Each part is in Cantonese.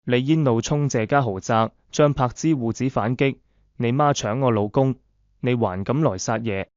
李嫣怒衝謝家豪宅，張柏芝護子反擊，你媽搶我老公，你還敢來撒野？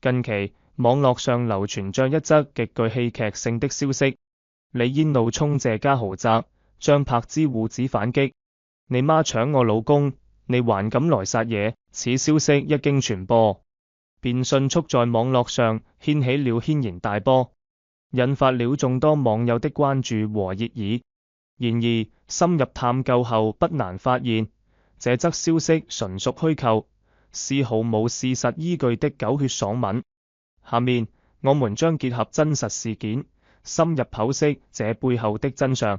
近期網絡上流傳着一則極具戲劇性的消息，李嫣怒衝謝家豪宅，張柏芝護子反擊，你媽搶我老公，你還敢來撒野？此消息一經傳播，便迅速在網絡上掀起了軒然大波，引發了眾多網友的關注和熱議。然而深入探究後，不難發現這則消息純屬虛構，是毫無事實依據的狗血爽文。下面我們將結合真實事件，深入剖析這背後的真相，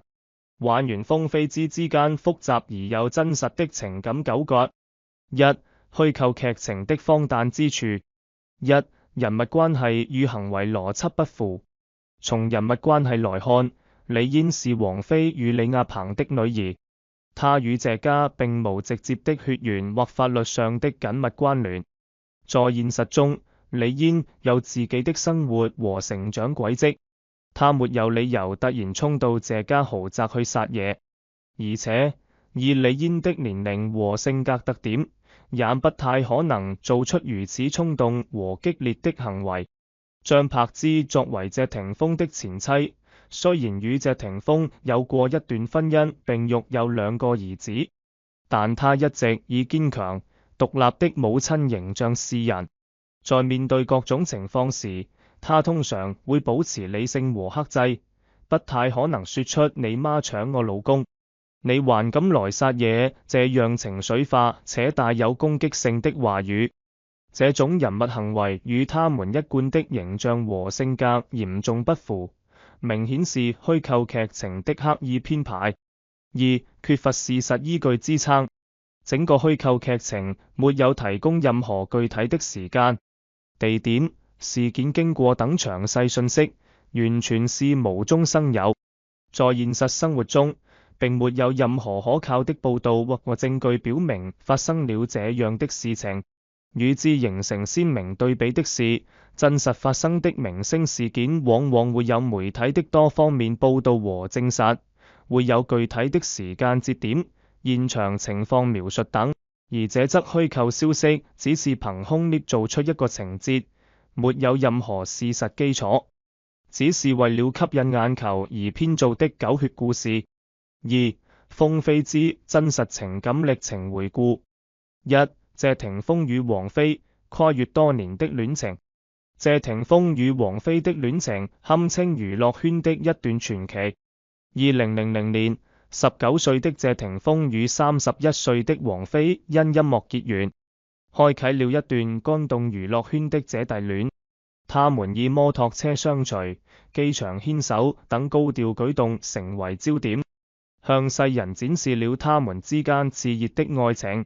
還原鳳飛之間複雜而又真實的情感糾葛。一、虛構劇情的荒誕之處。一、人物關係與行為邏輯不符。從人物關係來看，李嫣是王菲與李亞鵬的女兒，她與謝家並無直接的血緣或法律上的緊密關聯。在現實中，李嫣有自己的生活和成長軌跡，她沒有理由突然衝到謝家豪宅去撒野，而且以李嫣的年齡和性格特點，也不太可能做出如此衝動和激烈的行為。張柏芝作為謝霆鋒的前妻，雖然與謝霆鋒有過一段婚姻並育有2個兒子，但她一直以堅強獨立的母親形象示人。在面對各種情況時，她通常會保持理性和克制，不太可能說出你媽搶我老公，你還敢來撒野這樣情緒化且帶有攻擊性的話語。這種人物行為與他們一貫的形象和性格嚴重不符，明顯是虛構劇情的刻意編排。二、缺乏事實依據支撐。整個虛構劇情沒有提供任何具體的時間、地點、事件經過等詳細信息，完全是無中生有。在現實生活中，並沒有任何可靠的報道或證據表明發生了這樣的事情。與之形成鮮明對比的是，真實發生的明星事件往往會有媒體的多方面報道和證實，會有具體的時間節點、現場情況描述等，而這則虛構消息只是憑空捏造出一個情節，沒有任何事實基礎，只是為了吸引眼球而編造的狗血故事。二、鳳飛之真實情感歷程回顧。一、謝霆鋒與王菲跨越多年的戀情。謝霆鋒與王菲的戀情堪稱娛樂圈的一段傳奇。2000年，19歲的謝霆鋒與31歲的王菲因音樂結緣，開啟了一段轟動娛樂圈的姐弟戀。他們以摩托車相隨、機場牽手等高調舉動成為焦點，向世人展示了他們之間熾熱的愛情。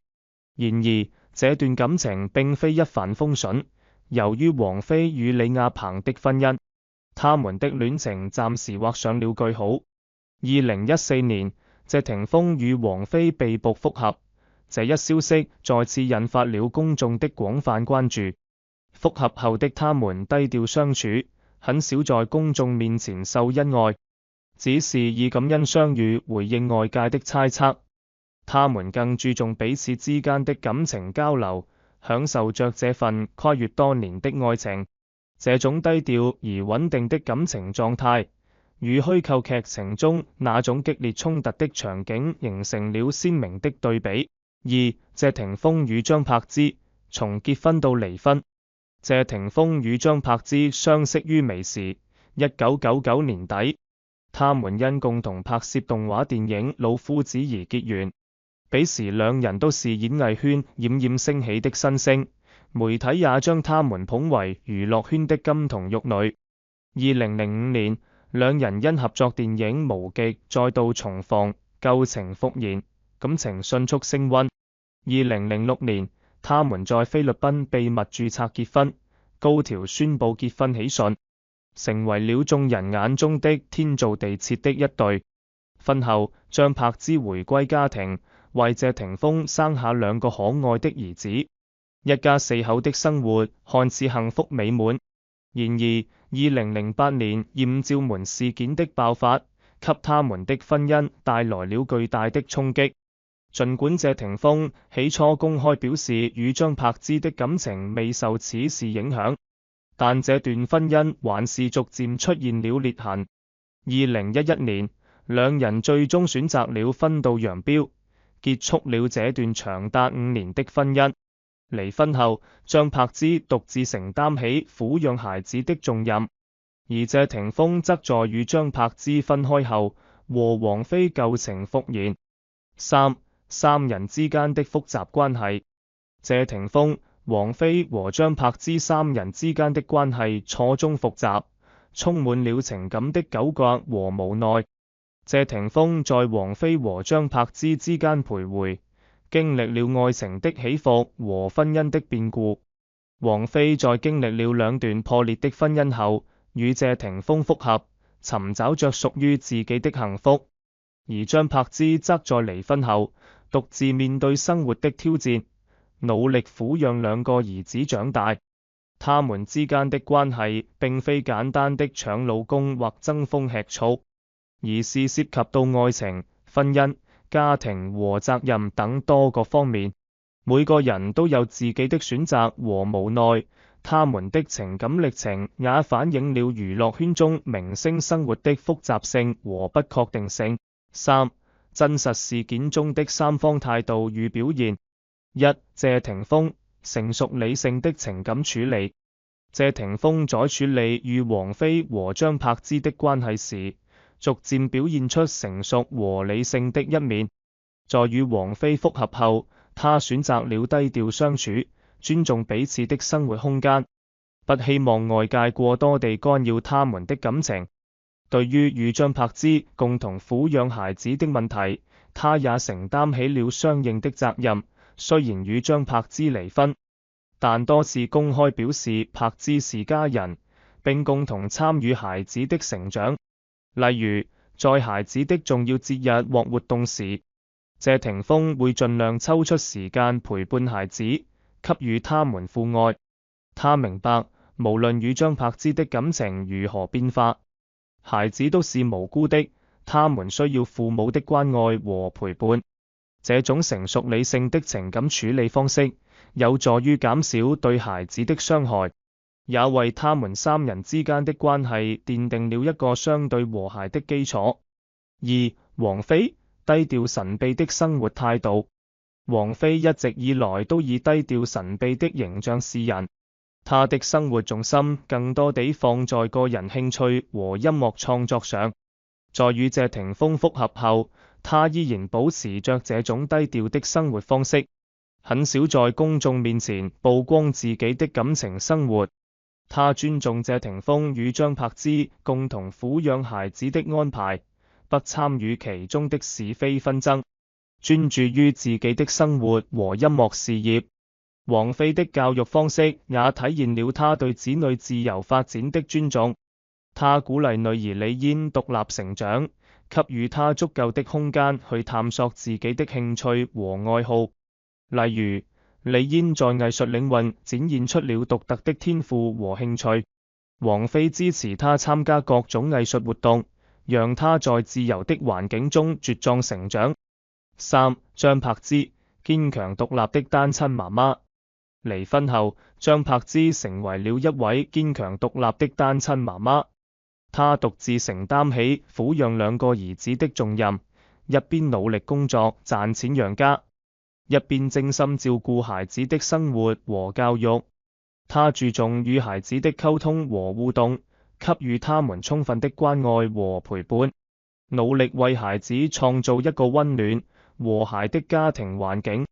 然而，這段感情並非一帆風順，由於王菲與李亞鵬的婚姻，他們的戀情暫時畫上了句號。2014年，謝霆鋒與王菲被捕復合，這一消息再次引發了公眾的廣泛關注。復合後的他們低調相處，很少在公眾面前秀恩愛，只是以感恩相遇回應外界的猜測。他們更注重彼此之間的感情交流，享受着這份跨越多年的愛情。這種低調而穩定的感情狀態，與虛構劇情中那種激烈衝突的場景形成了鮮明的對比。二、謝霆鋒與張柏芝從結婚到離婚。謝霆鋒與張柏芝相識於微時，1999年底，他們因共同拍攝動畫電影《老夫子》而結緣。彼時兩人都是演藝圈冉冉升起的新星，媒體也將他們捧為娛樂圈的金童玉女。2005年，兩人因合作電影《無極》再度重逢，舊情復燃，感情迅速升溫。2006年，他們在菲律賓秘密註冊結婚，高調宣布結婚喜訊，成為了眾人眼中的天造地設的一對。婚後，張柏芝回歸家庭，為謝霆鋒生下2個可愛的兒子，一家4口的生活看似幸福美滿。然而，2008年艷照門事件的爆發，給他們的婚姻帶來了巨大的衝擊。儘管謝霆鋒起初公開表示與張柏芝的感情未受此事影響，但這段婚姻還是逐漸出現了裂痕。2011年，兩人最終選擇了分道揚鑣，結束了這段長達5年的婚姻。離婚後，張柏芝獨自承擔起撫養孩子的重任，而謝霆鋒則在與張柏芝分開後和王菲舊情復燃。三人之間的複雜關係。謝霆鋒、王菲和張柏芝三人之間的關係錯綜複雜，充滿了情感的糾葛和無奈。謝霆鋒在王菲和張柏芝之間徘徊，經歷了愛情的起伏和婚姻的變故。王菲在經歷了兩段破裂的婚姻後，與謝霆鋒復合，尋找着屬於自己的幸福。而張柏芝則在離婚後，獨自面對生活的挑戰，努力撫養兩個兒子長大。他們之間的關係並非簡單的搶老公或爭風吃醋，而是涉及到愛情、婚姻、家庭和責任等多個方面。每個人都有自己的選擇和無奈，他們的情感歷程也反映了娛樂圈中明星生活的複雜性和不確定性。真實事件中的三方態度與表現。謝霆鋒成熟理性的情感處理。謝霆鋒在處理與王菲和張柏芝的關係時，逐漸表現出成熟和理性的一面。在與王菲復合後，他選擇了低調相處，尊重彼此的生活空間，不希望外界過多地干擾他們的感情。對於與張柏芝共同撫養孩子的問題，他也承擔起了相應的責任。雖然與張柏芝離婚，但多次公開表示柏芝是家人，並共同參與孩子的成長。例如，在孩子的重要節日或活動時，謝霆鋒會盡量抽出時間陪伴孩子，給予他們父愛。他明白，無論與張柏芝的感情如何變化，孩子都是無辜的，他們需要父母的關愛和陪伴。這種成熟理性的情感處理方式，有助於減少對孩子的傷害，也為他們三人之間的關係奠定了一個相對和諧的基礎。王菲低調神秘的生活態度。王菲一直以來都以低調神秘的形象示人，她的生活重心更多地放在個人興趣和音樂創作上。在與謝霆鋒復合後，她依然保持着這種低調的生活方式，很少在公眾面前曝光自己的感情生活。她尊重謝霆鋒與張柏芝共同撫養孩子的安排，不參與其中的是非紛爭，專注於自己的生活和音樂事業。王菲的教育方式也體現了她對子女自由發展的尊重。她鼓勵女兒李嫣獨立成長，給予她足夠的空間去探索自己的興趣和愛好。例如，李嫣在藝術領域展現出了獨特的天賦和興趣，王菲支持她參加各種藝術活動，讓她在自由的環境中茁壯成長。張柏芝堅強獨立的單親媽媽。離婚後，張柏芝成為了一位堅強獨立的單親媽媽。她獨自承擔起撫養兩個兒子的重任，一邊努力工作賺錢養家，一邊精心照顧孩子的生活和教育。她注重與孩子的溝通和互動，給予他們充分的關愛和陪伴，努力為孩子創造一個溫暖、和諧的家庭環境。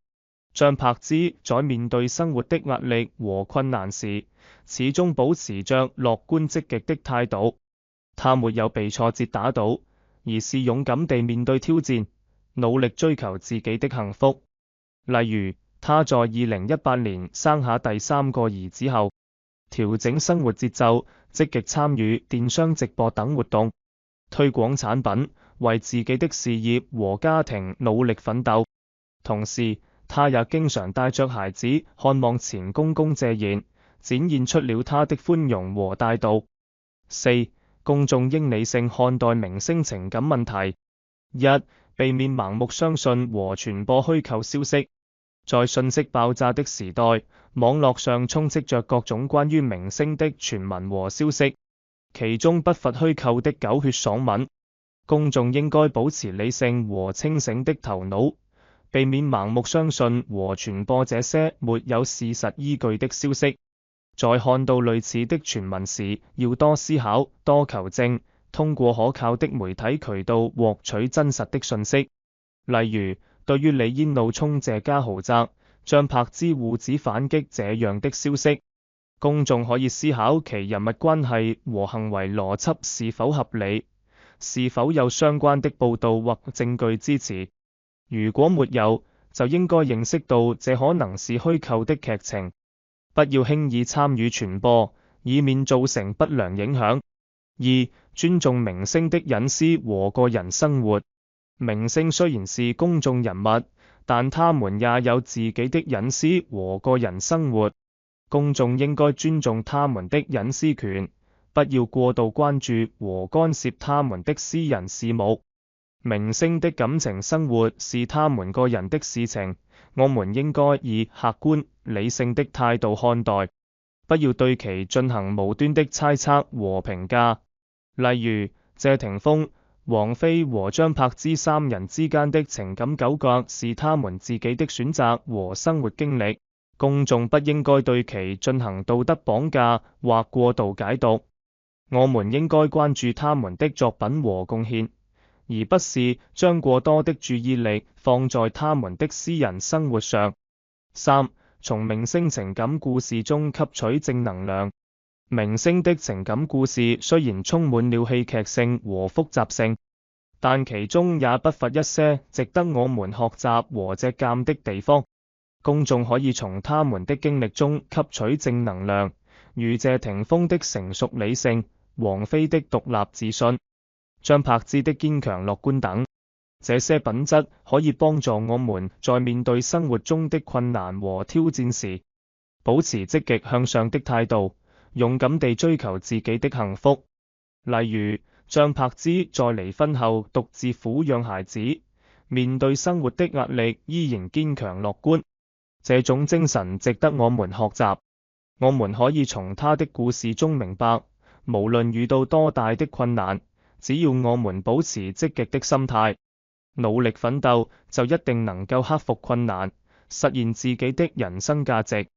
張柏芝在面對生活的壓力和困難時，始終保持着樂觀積極的態度。她沒有被挫折打倒，而是勇敢地面對挑戰，努力追求自己的幸福。例如，她在2018年生下第3個兒子後，調整生活節奏，積極參與電商直播等活動，推廣產品，為自己的事業和家庭努力奮鬥。同時，她也經常帶着孩子看望前公公謝賢，展現出了她的寬容和大度。公眾應理性看待明星情感問題。一、避免盲目相信和傳播虛構消息。在信息爆炸的時代，網絡上充斥着各種關於明星的傳聞和消息，其中不乏虛構的狗血爽文。公眾應該保持理性和清醒的頭腦，避免盲目相信和傳播這些沒有事實依據的消息。在看到類似的傳聞時，要多思考、多求證，通過可靠的媒體渠道獲取真實的信息。例如，對於李嫣怒衝謝家豪宅、張柏芝護子反擊這樣的消息，公眾可以思考其人物關係和行為邏輯是否合理，是否有相關的報導或證據支持。如果沒有，就應該認識到這可能是虛構的劇情，不要輕易參與傳播，以免造成不良影響。二、尊重明星的隱私和個人生活。明星雖然是公眾人物，但他們也有自己的隱私和個人生活，公眾應該尊重他們的隱私權，不要過度關注和干涉他們的私人事務。明星的感情生活是他們個人的事情，我們應該以客觀、理性的態度看待，不要對其進行無端的猜測和評價。例如，謝霆鋒、王菲和張柏芝三人之間的情感糾葛是他們自己的選擇和生活經歷，公眾不應該對其進行道德綁架或過度解讀。我們應該關注他們的作品和貢獻，而不是將過多的注意力放在他們的私人生活上。三、從明星情感故事中吸取正能量。明星的情感故事雖然充滿了戲劇性和複雜性，但其中也不乏一些值得我們學習和借鑒的地方。公眾可以從他們的經歷中吸取正能量，如謝霆鋒的成熟理性、王菲的獨立自信、張柏芝的堅強樂觀等。這些品質可以幫助我們在面對生活中的困難和挑戰時，保持積極向上的態度，勇敢地追求自己的幸福。例如，張柏芝在離婚後獨自撫養孩子，面對生活的壓力依然堅強樂觀，這種精神值得我們學習。我們可以從她的故事中明白，無論遇到多大的困難，只要我們保持積極的心態，努力奮鬥，就一定能夠克服困難，實現自己的人生價值。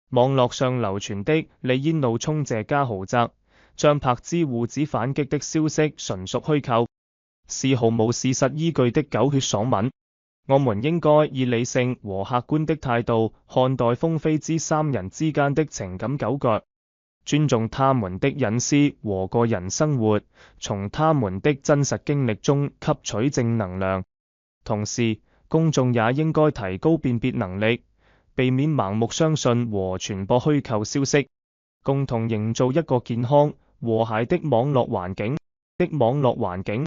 網絡上流傳的李嫣怒衝謝家豪宅、張柏芝護子反擊的消息純屬虛構，是毫無事實依據的狗血爽文。我們應該以理性和客觀的態度看待風飛之三人之間的情感糾葛，尊重他們的隱私和個人生活，從他們的真實經歷中吸取正能量。同時，公眾也應該提高辨別能力，避免盲目相信和傳播虛構消息，共同營造一個健康、和諧的網絡環境。